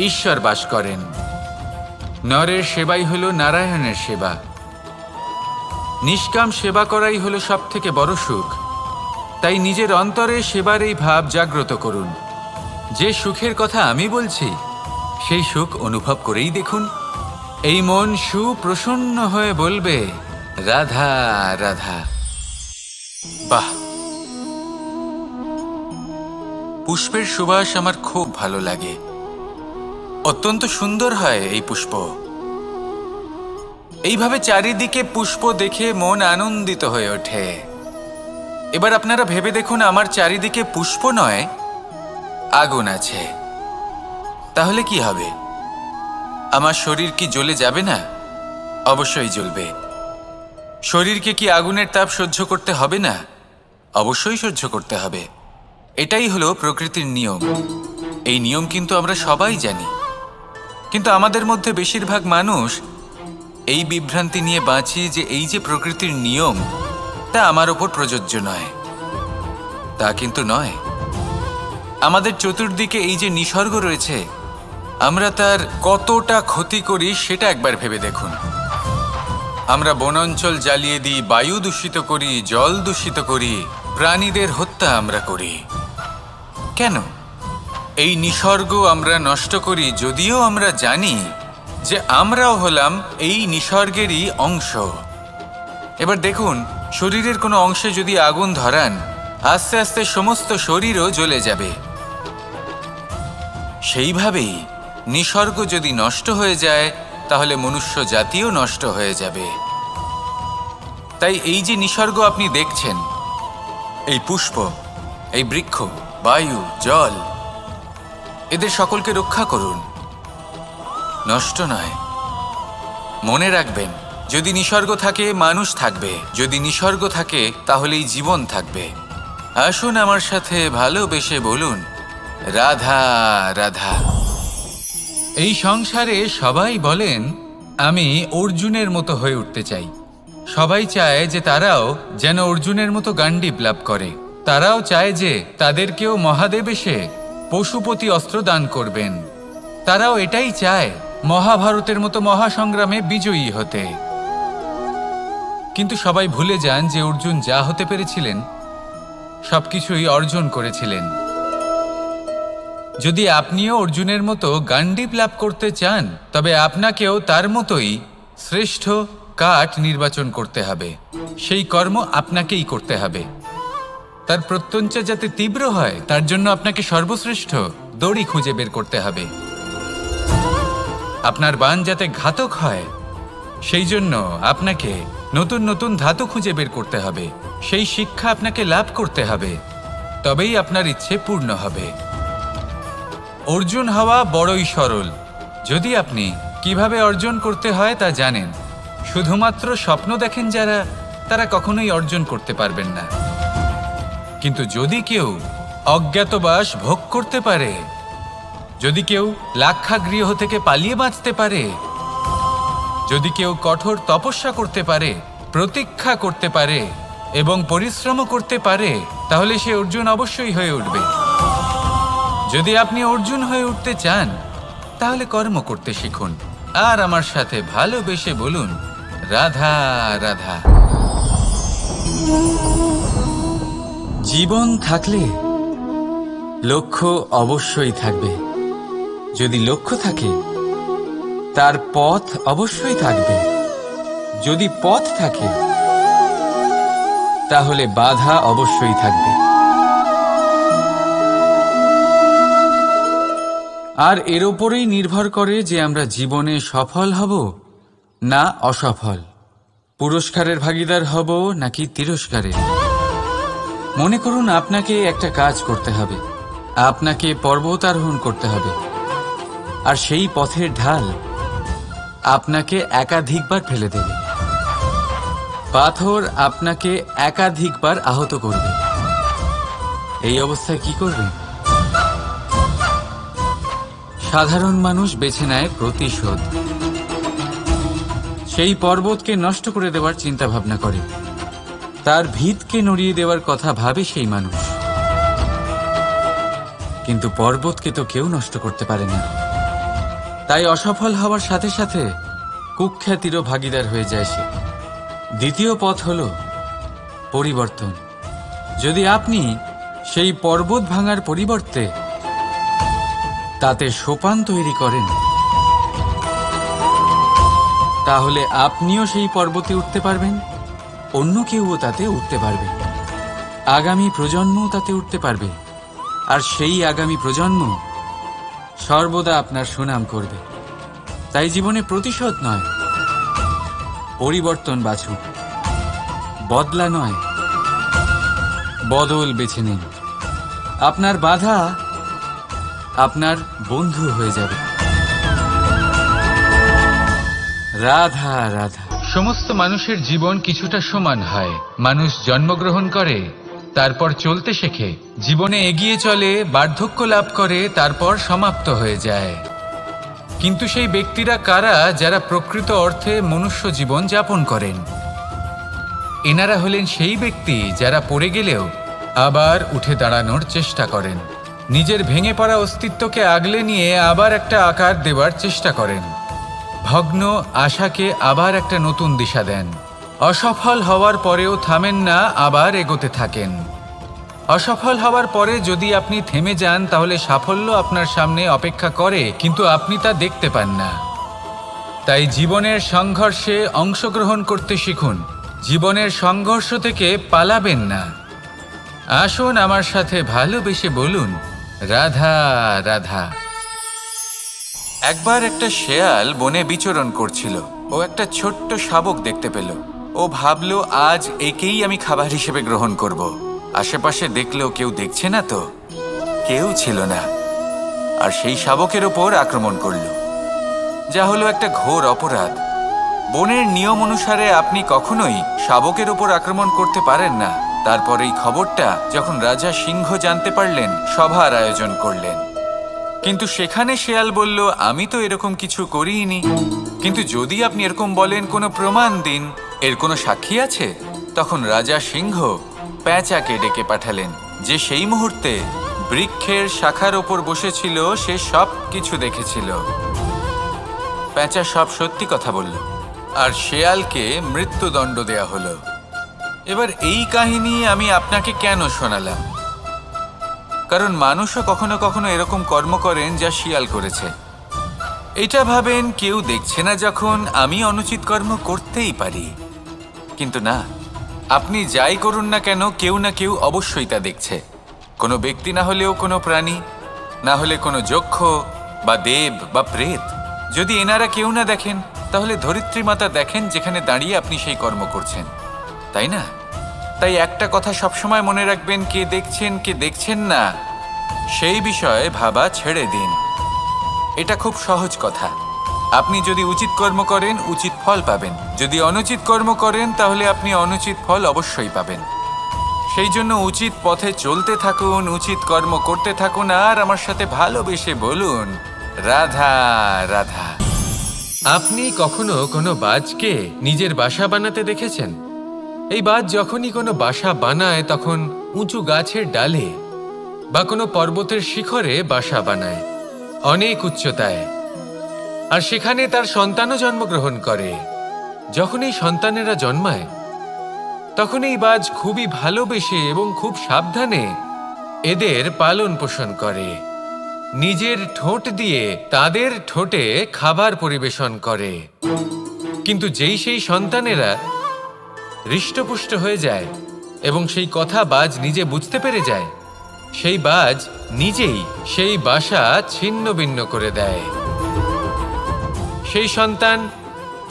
ঈশ্বর বাস করেন। নরের সেবাই হলো নারায়ণের সেবা। নিষ্কাম সেবা করাই হলো সব থেকে বড় সুখ। তাই নিজের অন্তরে সেবার এই ভাব জাগ্রত করুন। যে সুখের কথা আমি বলছি, সেই সুখ অনুভব করেই দেখুন। এই মন সুপ্রসন্ন হয়ে বলবে, রাধা রাধা। বাহ, পুষ্পের সুবাস আমার খুব ভালো লাগে। অত্যন্ত সুন্দর হয় এই পুষ্প। এইভাবে চারিদিকে পুষ্প দেখে মন আনন্দিত হয়ে ওঠে। এবার আপনারা ভেবে দেখুন, আমার চারিদিকে পুষ্প নয়, আগুন আছে। তাহলে কি হবে? আমার শরীর কি জ্বলে যাবে না? অবশ্যই জ্বলবে। শরীরকে কি আগুনের তাপ সহ্য করতে হবে না? অবশ্যই সহ্য করতে হবে। এটাই হলো প্রকৃতির নিয়ম। এই নিয়ম কিন্তু আমরা সবাই জানি, কিন্তু আমাদের মধ্যে বেশিরভাগ মানুষ এই বিভ্রান্তি নিয়ে বাঁচি যে এই যে প্রকৃতির নিয়ম, তা আমার ওপর প্রযোজ্য নয়। তা কিন্তু নয়। আমাদের চতুর্দিকে এই যে নিসর্গ রয়েছে, আমরা তার কতটা ক্ষতি করি সেটা একবার ভেবে দেখুন। আমরা বনাঞ্চল জ্বালিয়ে দিই, বায়ু দূষিত করি, জল দূষিত করি, প্রাণীদের হত্যা আমরা করি। কেন? এই নিসর্গ আমরা নষ্ট করি, যদিও আমরা জানি যে আমরাও হলাম এই নিসর্গেরই অংশ। এবার দেখুন, শরীরের কোনো অংশে যদি আগুন ধরান, আস্তে আস্তে সমস্ত শরীরও জ্বলে যাবে। সেইভাবেই নিসর্গ যদি নষ্ট হয়ে যায়, তাহলে মনুষ্য জাতিও নষ্ট হয়ে যাবে। তাই এই যে নিসর্গ আপনি দেখছেন, এই পুষ্প, এই বৃক্ষ, বায়ু, জল, এদের সকলকে রক্ষা করুন, নষ্ট নয়। মনে রাখবেন, যদি নিসর্গ থাকে মানুষ থাকবে, যদি নিসর্গ থাকে তাহলেই জীবন থাকবে। আসুন আমার সাথে ভালোবেসে বলুন, রাধা রাধা। এই সংসারে সবাই বলেন, আমি অর্জুনের মতো হয়ে উঠতে চাই। সবাই চায় যে তারাও যেন অর্জুনের মতো গান্ডীব লাভ করে। তারাও চায় যে তাদেরকেও মহাদেব এসে পশুপতি অস্ত্র দান করবেন। তারাও এটাই চায় মহাভারতের মতো মহাসংগ্রামে বিজয়ী হতে। কিন্তু সবাই ভুলে যান যে অর্জুন যা হতে পেরেছিলেন সবকিছুই অর্জন করেছিলেন। যদি আপনিও অর্জুনের মতো গান্ডীব লাভ করতে চান, তবে আপনাকেও তার মতোই শ্রেষ্ঠ কাঠ নির্বাচন করতে হবে। সেই কর্ম আপনাকেই করতে হবে। তার প্রত্যঞ্চা যাতে তীব্র হয়, তার জন্য আপনাকে সর্বশ্রেষ্ঠ দড়ি খুঁজে বের করতে হবে। আপনার বাণ যাতে ঘাতক হয়, সেই জন্য আপনাকে নতুন নতুন ধাতু খুঁজে বের করতে হবে। সেই শিক্ষা আপনাকে লাভ করতে হবে, তবেই আপনার ইচ্ছে পূর্ণ হবে। অর্জুন হওয়া বড়ই সরল, যদি আপনি কিভাবে অর্জন করতে হয় তা জানেন। শুধুমাত্র স্বপ্ন দেখেন যারা, তারা কখনোই অর্জন করতে পারবেন না। কিন্তু যদি কেউ অজ্ঞাতবাস ভোগ করতে পারে, যদি কেউ লাক্ষাগৃহ থেকে পালিয়ে বাঁচতে পারে, যদি কেউ কঠোর তপস্যা করতে পারে, প্রতীক্ষা করতে পারে এবং পরিশ্রম করতে পারে, তাহলে সে অর্জুন অবশ্যই হয়ে উঠবে। যদি আপনি অর্জুন হয়ে উঠতে চান, তাহলে কর্ম করতে শিখুন আর আমার সাথে ভালোবেসে বলুন, রাধা রাধা। জীবন থাকলে লক্ষ্য অবশ্যই থাকবে। যদি লক্ষ্য থাকে, তার পথ অবশ্যই থাকবে। যদি পথ থাকে, তাহলে বাধা অবশ্যই থাকবে। আর এর ওপরেই নির্ভর করে যে আমরা জীবনে সফল হব না অসফল, পুরস্কারের ভাগীদার হব নাকি তিরস্কারের। মনে করুন আপনাকে একটা কাজ করতে হবে, আপনাকে পর্বত আরোহণ করতে হবে, আর সেই পথের ঢাল আপনাকে একাধিকবার ফেলে দেবে, পাথর আপনাকে একাধিকবার আহত করবে। এই অবস্থায় কি করবেন? সাধারণ মানুষ বেছে নেয় প্রতিশোধ। সেই পর্বতকে নষ্ট করে দেওয়ার চিন্তা ভাবনা করে, তার ভিতকে নড়িয়ে দেওয়ার কথা ভাবে সেই মানুষ। কিন্তু পর্বতকে তো কেউ নষ্ট করতে পারে না। তাই অসফল হওয়ার সাথে সাথে কুখ্যাতিরও ভাগীদার হয়ে যায় সে। দ্বিতীয় পথ হল পরিবর্তন। যদি আপনি সেই পর্বত ভাঙার পরিবর্তে তাতে সোপান তৈরি করেন, তাহলে আপনিও সেই পর্বতে উঠতে পারবেন, অন্য কেউও তাতে উঠতে পারবে, আগামী প্রজন্মও তাতে উঠতে পারবে, আর সেই আগামী প্রজন্ম সর্বদা আপনার সুনাম করবে। তাই জীবনে প্রতিশোধ নয়, পরিবর্তন বাছুন। বদলা নয়, বদল বেছে নিন। আপনার বাধা আপনার বন্ধু হয়ে যাবে। রাধা রাধা। সমস্ত মানুষের জীবন কিছুটা সমান হয়। মানুষ জন্মগ্রহণ করে, তারপর চলতে শেখে, জীবনে এগিয়ে চলে, বার্ধক্য লাভ করে, তারপর সমাপ্ত হয়ে যায়। কিন্তু সেই ব্যক্তিরা কারা যারা প্রকৃত অর্থে মনুষ্য জীবন যাপন করেন? এনারা হলেন সেই ব্যক্তি যারা পড়ে গেলেও আবার উঠে দাঁড়ানোর চেষ্টা করেন, নিজের ভেঙে পড়া অস্তিত্বকে আগলে নিয়ে আবার একটা আকার দেওয়ার চেষ্টা করেন, ভগ্ন আশাকে আবার একটা নতুন দিশা দেন। অসফল হওয়ার পরেও থামেন না, আবার এগোতে থাকেন। অসফল হওয়ার পরে যদি আপনি থেমে যান, তাহলে সাফল্য আপনার সামনে অপেক্ষা করে, কিন্তু আপনি তা দেখতে পান না। তাই জীবনের সংঘর্ষে অংশগ্রহণ করতে শিখুন। জীবনের সংঘর্ষ থেকে পালাবেন না। আসুন আমার সাথে ভালোবেসে বলুন, রাধা রাধা। একবার একটা শেয়াল বনে বিচরণ করছিল। ও একটা ছোট্ট শাবক দেখতে পেল। ও ভাবল, আজ একেই আমি খাবার হিসেবে গ্রহণ করব। আশেপাশে দেখলেও কেউ দেখছে না তো, কেউ ছিল না। আর সেই শাবকের ওপর আক্রমণ করল, যা হলো একটা ঘোর অপরাধ। বনের নিয়ম অনুসারে আপনি কখনোই শাবকের ওপর আক্রমণ করতে পারেন না। তারপর এই খবরটা যখন রাজা সিংহ জানতে পারলেন, সভার আয়োজন করলেন। কিন্তু সেখানে শেয়াল বলল, আমি তো এরকম কিছু করিনি। কিন্তু যদি আপনি এরকম বলেন, কোনো প্রমাণ দিন, এর কোনো সাক্ষী আছে? তখন রাজা সিংহ পেঁচাকে ডেকে পাঠালেন, যে সেই মুহূর্তে বৃক্ষের শাখার ওপর বসেছিল। সে সব কিছু দেখেছিল। পেঁচা সব সত্যি কথা বলল, আর শেয়ালকে মৃত্যুদণ্ড দেয়া হলো। এবার এই কাহিনী আমি আপনাকে কেন শোনালাম? কারণ মানুষও কখনো কখনো এরকম কর্ম করেন যা শিয়াল করেছে। এটা ভাবেন কেউ দেখছে না, যখন আমি অনুচিত কর্ম করতেই পারি। কিন্তু না, আপনি যাই করুন না কেন, কেউ না কেউ অবশ্যই তা দেখছে। কোনো ব্যক্তি না হলেও কোনো প্রাণী, না হলে কোনো যক্ষ বা দেব বা প্রেত। যদি এনারা কেউ না দেখেন, তাহলে ধরিত্রী মাতা দেখেন, যেখানে দাঁড়িয়ে আপনি সেই কর্ম করছেন, তাই না? তাই একটা কথা সবসময় মনে রাখবেন, কে দেখছেন কে দেখছেন না সেই বিষয়ে ভাবা ছেড়ে দিন। এটা খুব সহজ কথা। আপনি যদি উচিত কর্ম করেন, উচিত ফল পাবেন। যদি অনুচিত কর্ম করেন, তাহলে আপনি অনুচিত ফল অবশ্যই পাবেন। সেই জন্য উচিত পথে চলতে থাকুন, উচিত কর্ম করতে থাকুন, আর আমার সাথে ভালোবেসে বলুন, রাধা রাধা। আপনি কখনো কোনো বাজকে নিজের বাসা বানাতে দেখেছেন? এই বাজ যখনই কোনো বাসা বানায়, তখন উঁচু গাছের ডালে বা কোনো পর্বতের শিখরে বাসা বানায়, অনেক উচ্চতায়। আর সেখানে তার সন্তানও জন্মগ্রহণ করে। যখন এই সন্তানেরা জন্মায়, তখন এই বাজ খুবই ভালোবেসে এবং খুব সাবধানে এদের পালন পোষণ করে। নিজের ঠোঁট দিয়ে তাদের ঠোঁটে খাবার পরিবেশন করে। কিন্তু যেই সেই সন্তানেরা হৃষ্টপুষ্ট হয়ে যায় এবং সেই কথা বাজ নিজে বুঝতে পেরে যায়, সেই বাজ নিজেই সেই বাসা ছিন্ন ভিন্ন করে দেয়। সেই সন্তান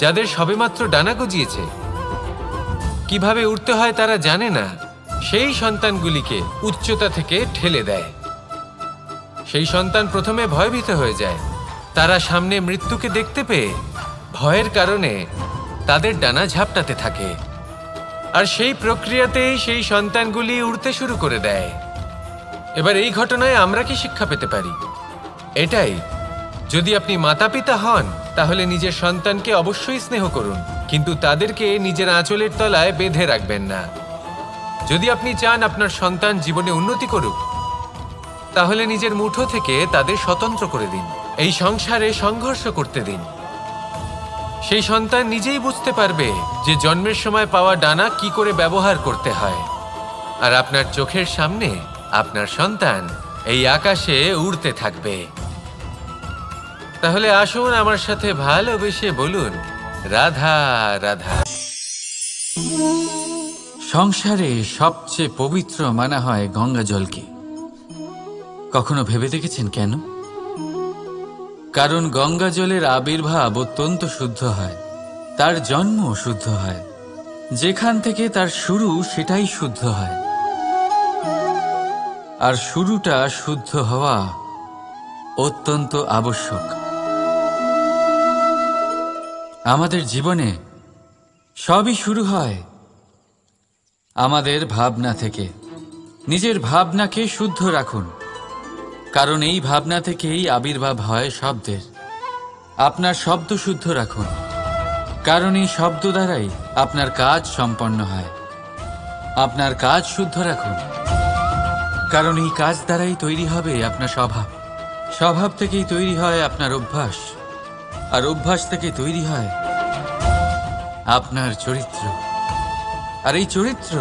যাদের সবেমাত্র ডানা গজিয়েছে, কিভাবে উড়তে হয় তারা জানে না, সেই সন্তানগুলিকে উচ্চতা থেকে ঠেলে দেয়। সেই সন্তান প্রথমে ভয়ভীত হয়ে যায়। তারা সামনে মৃত্যুকে দেখতে পেয়ে ভয়ের কারণে তাদের ডানা ঝাপটাতে থাকে, আর সেই প্রক্রিয়াতেই সেই সন্তানগুলি উড়তে শুরু করে দেয়। এবার এই ঘটনায় আমরা কি শিক্ষা পেতে পারি? এটাই, যদি আপনি মাতা পিতা হন তাহলে নিজের সন্তানকে অবশ্যই স্নেহ করুন, কিন্তু তাদেরকে নিজের আঁচলের তলায় বেঁধে রাখবেন না। যদি আপনি চান আপনার সন্তান জীবনে উন্নতি করুক, তাহলে নিজের মুঠো থেকে তাদের স্বতন্ত্র করে দিন। এই সংসারে সংঘর্ষ করতে দিন। সেই সন্তান নিজেই বুঝতে পারবে যে জন্মের সময় পাওয়া ডানা কি করে ব্যবহার করতে হয়। আর আপনার চোখের সামনে আপনার সন্তান এই আকাশে উড়তে থাকবে। তাহলে আসুন আমার সাথে ভালোবেসে বলুন, রাধা রাধা। সংসারে সবচেয়ে পবিত্র মানা হয় গঙ্গা জলকে। কখনো ভেবে দেখেছেন কেন? কারণ গঙ্গা জলের আবির্ভাব অত্যন্ত শুদ্ধ হয়, তার জন্ম শুদ্ধ হয়, যেখান থেকে তার শুরু সেটাই শুদ্ধ হয়। আর শুরুটা শুদ্ধ হওয়া অত্যন্ত আবশ্যক। আমাদের জীবনে সবই শুরু হয় আমাদের ভাবনা থেকে। নিজের ভাবনাকে শুদ্ধ রাখুন, কারণ এই ভাবনা থেকেই আবির্ভাব হয় শব্দের। আপনার শব্দ শুদ্ধ রাখুন, কারণ এই শব্দ দ্বারাই আপনার কাজ সম্পন্ন হয়। আপনার কাজ শুদ্ধ রাখুন, কারণ এই কাজ দ্বারাই তৈরি হবে আপনার স্বভাব। স্বভাব থেকেই তৈরি হয় আপনার অভ্যাস, আর অভ্যাস থেকে তৈরি হয় আপনার চরিত্র। আর এই চরিত্র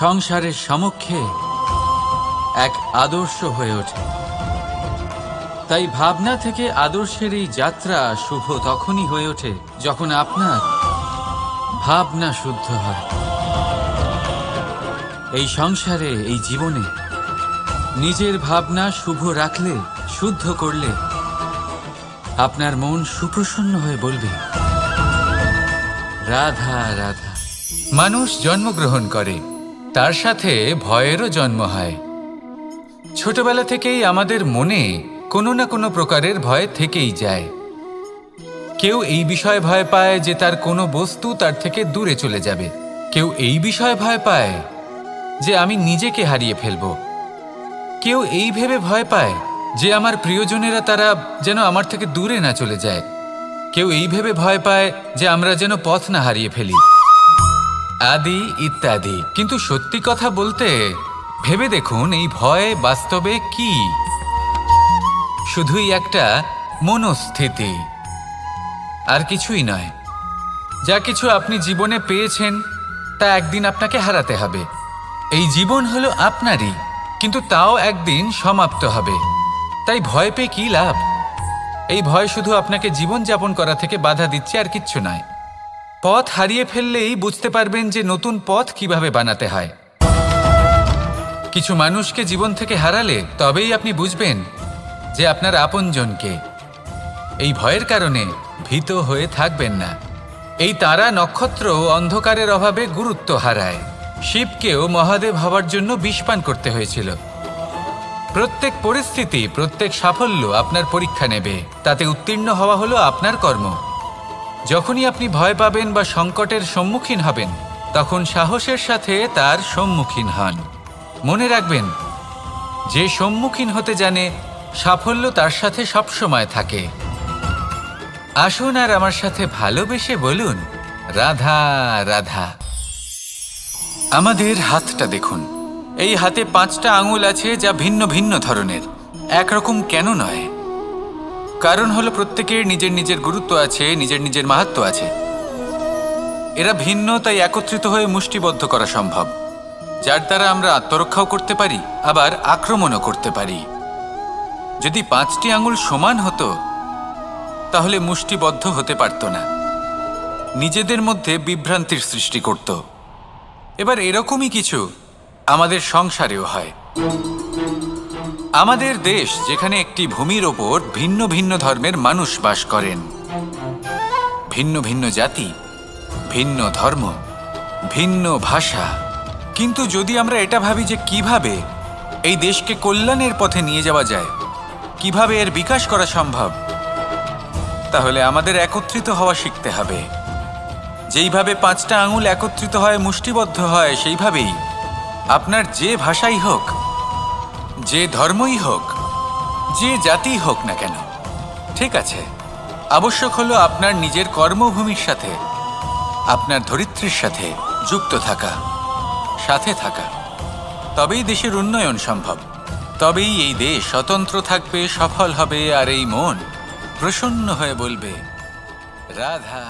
সংসারের সমক্ষে এক আদর্শ হয়ে ওঠে। তাই ভাবনা থেকে আদর্শের এই যাত্রা শুভ তখনই হয়ে ওঠে যখন আপনার ভাবনা শুদ্ধ হয়। এই সংসারে, এই জীবনে নিজের ভাবনা শুভ রাখলে, শুদ্ধ করলে আপনার মন সুপ্রসন্ন হয়ে বলবে, রাধা রাধা। মানুষ জন্মগ্রহণ করে, তার সাথে ভয়েরও জন্ম হয়। ছোটবেলা থেকেই আমাদের মনে কোনো না কোনো প্রকারের ভয় থেকেই যায়। কেউ এই বিষয়ে ভয় পায় যে তার কোনো বস্তু তার থেকে দূরে চলে যাবে। কেউ এই বিষয়ে ভয় পায় যে আমি নিজেকে হারিয়ে ফেলব। কেউ এই ভেবে ভয় পায় যে আমার প্রিয়জনেরা তারা যেন আমার থেকে দূরে না চলে যায়। কেউ এই ভেবে ভয় পায় যে আমরা যেন পথ না হারিয়ে ফেলি, আদি ইত্যাদি। কিন্তু সত্যি কথা বলতে, ভেবে দেখুন এই ভয় বাস্তবে কি? শুধুই একটা মনস্থিতি, আর কিছুই নয়। যা কিছু আপনি জীবনে পেয়েছেন তা একদিন আপনাকে হারাতে হবে। এই জীবন হলো আপনারই, কিন্তু তাও একদিন সমাপ্ত হবে। তাই ভয় পেয়ে কি লাভ? এই ভয় শুধু আপনাকে জীবনযাপন করা থেকে বাধা দিচ্ছে, আর কিচ্ছু নয়। পথ হারিয়ে ফেললেই বুঝতে পারবেন যে নতুন পথ কিভাবে বানাতে হয়। কিছু মানুষকে জীবন থেকে হারালে তবেই আপনি বুঝবেন যে আপনার আপনজনকে। এই ভয়ের কারণে ভীত হয়ে থাকবেন না। এই তারা নক্ষত্র অন্ধকারের অভাবে গুরুত্ব হারায়। শিবকেও মহাদেব হওয়ার জন্য বিষ পান করতে হয়েছিল। প্রত্যেক পরিস্থিতি, প্রত্যেক সাফল্য আপনার পরীক্ষা নেবে। তাতে উত্তীর্ণ হওয়া হলো আপনার কর্ম। যখনই আপনি ভয় পাবেন বা সংকটের সম্মুখীন হবেন, তখন সাহসের সাথে তার সম্মুখীন হন। মনে রাখবেন, যে সম্মুখীন হতে জানে সাফল্য তার সাথে সবসময় থাকে। আসুন আর আমার সাথে ভালোবেসে বলুন, রাধা রাধা। আমাদের হাতটা দেখুন। এই হাতে 5টা আঙুল আছে, যা ভিন্ন ভিন্ন ধরনের। একরকম কেন নয়? কারণ হলো প্রত্যেকের নিজের নিজের গুরুত্ব আছে, নিজের নিজের মাহাত্ম্য আছে। এরা ভিন্ন, তাই একত্রিত হয়ে মুষ্টিবদ্ধ করা সম্ভব, যার দ্বারা আমরা আত্মরক্ষাও করতে পারি, আবার আক্রমণও করতে পারি। যদি 5টি আঙুল সমান হতো তাহলে মুষ্টিবদ্ধ হতে পারত না, নিজেদের মধ্যে বিভ্রান্তির সৃষ্টি করত। এবার এরকমই কিছু আমাদের সংসারেও হয়। আমাদের দেশ যেখানে একটি ভূমির ওপর ভিন্ন ভিন্ন ধর্মের মানুষ বাস করেন, ভিন্ন ভিন্ন জাতি, ভিন্ন ধর্ম, ভিন্ন ভাষা। কিন্তু যদি আমরা এটা ভাবি যে কিভাবে এই দেশকে কল্যাণের পথে নিয়ে যাওয়া যায়, কিভাবে এর বিকাশ করা সম্ভব, তাহলে আমাদের একত্রিত হওয়া শিখতে হবে। যেইভাবে 5টা আঙুল একত্রিত হয়, মুষ্টিবদ্ধ হয়, সেইভাবেই আপনার যে ভাষাই হোক, যে ধর্মই হোক, যে জাতি হোক না কেন, ঠিক আছে, আবশ্যক হলো আপনার নিজের কর্মভূমির সাথে, আপনার ধরিত্রীর সাথে যুক্ত থাকা, সাথে থাকা। তবেই দেশের উন্নয়ন সম্ভব, তবেই এই দেশ স্বতন্ত্র থাকবে, সফল হবে, আর এই মন প্রসন্ন হয়ে বলবে রাধা।